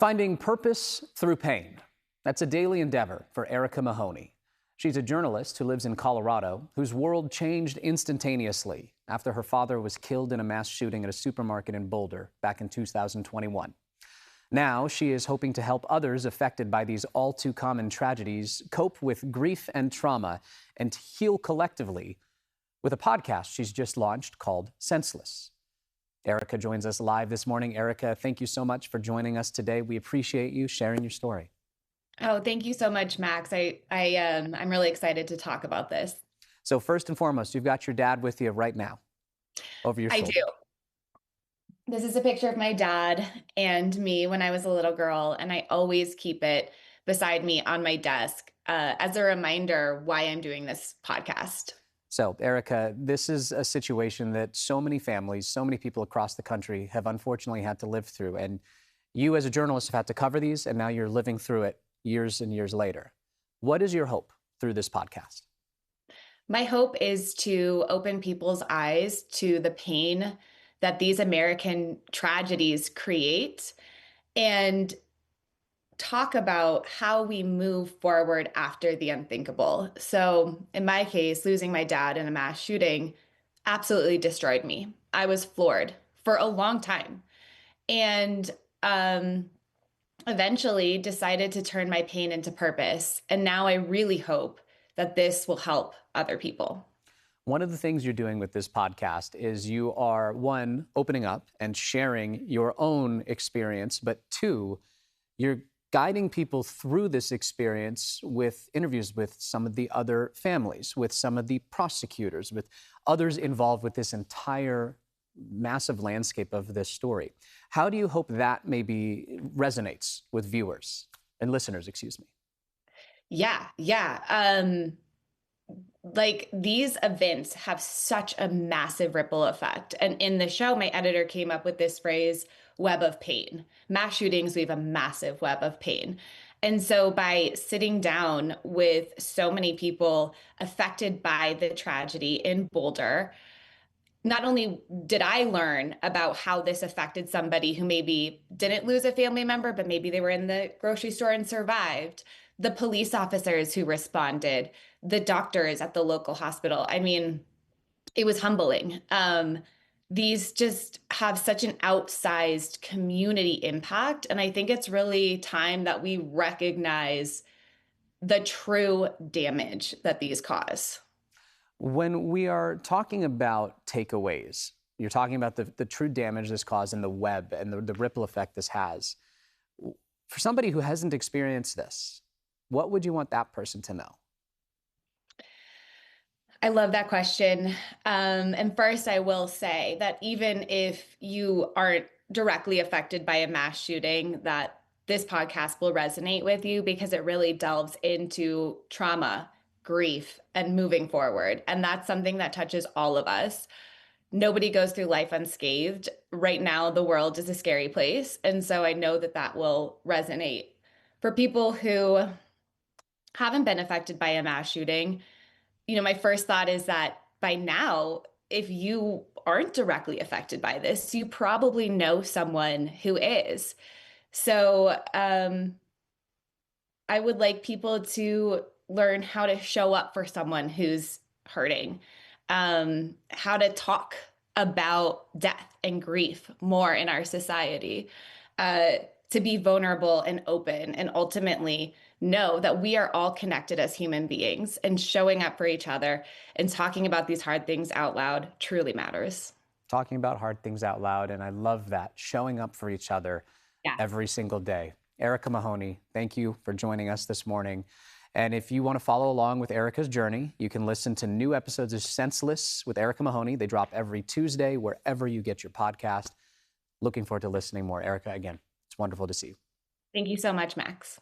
Finding purpose through pain. That's a daily endeavor for Erika Mahoney. She's a journalist who lives in Colorado, whose world changed instantaneously after her father was killed in a mass shooting at a supermarket in Boulder back in 2021. Now she is hoping to help others affected by these all too common tragedies cope with grief and trauma and heal collectively with a podcast she's just launched called Senseless. Erika joins us live this morning. Erika, thank you so much for joining us today. We appreciate you sharing your story. Oh, thank you so much, Max. I'm really excited to talk about this. So first and foremost, you've got your dad with you right now, over your shoulder. I do. This is a picture of my dad and me when I was a little girl, and I always keep it beside me on my desk as a reminder why I'm doing this podcast. So, Erika, this is a situation that so many families, so many people across the country have unfortunately had to live through. And you as a journalist have had to cover these, and now you're living through it years and years later. What is your hope through this podcast? My hope is to open people's eyes to the pain that these American tragedies create and talk about how we move forward after the unthinkable. So in my case, losing my dad in a mass shooting absolutely destroyed me. I was floored for a long time. And eventually decided to turn my pain into purpose. And now I really hope that this will help other people. One of the things you're doing with this podcast is you are, one, opening up and sharing your own experience, but two, you're guiding people through this experience with interviews with some of the other families, with some of the prosecutors, with others involved with this entire massive landscape of this story. How do you hope that maybe resonates with viewers and listeners, excuse me? Yeah. Like these events have such a massive ripple effect. And in the show, my editor came up with this phrase, web of pain. Mass shootings leave a massive web of pain. And so by sitting down with so many people affected by the tragedy in Boulder, not only did I learn about how this affected somebody who maybe didn't lose a family member, but maybe they were in the grocery store and survived, the police officers who responded, the doctors at the local hospital. I mean, it was humbling. These just have such an outsized community impact. And I think it's really time that we recognize the true damage that these cause. When we are talking about takeaways, you're talking about the true damage this caused in the web and the ripple effect this has. For somebody who hasn't experienced this, what would you want that person to know? I love that question. And first, I will say that even if you aren't directly affected by a mass shooting, that this podcast will resonate with you because it really delves into trauma, grief, and moving forward. And that's something that touches all of us. Nobody goes through life unscathed. Right now, the world is a scary place. And so I know that that will resonate. For people who haven't been affected by a mass shooting, my first thought is that by now, if you aren't directly affected by this, you probably know someone who is. So I would like people to learn how to show up for someone who's hurting, how to talk about death and grief more in our society, to be vulnerable and open, and ultimately know that we are all connected as human beings, and showing up for each other and talking about these hard things out loud truly matters. Talking about hard things out loud, and I love that, showing up for each other every single day. Erika Mahoney, thank you for joining us this morning. And if you want to follow along with Erika's journey, you can listen to new episodes of Senseless with Erika Mahoney. They drop every Tuesday, wherever you get your podcast. Looking forward to listening more. Erika, again, it's wonderful to see you. Thank you so much, Max.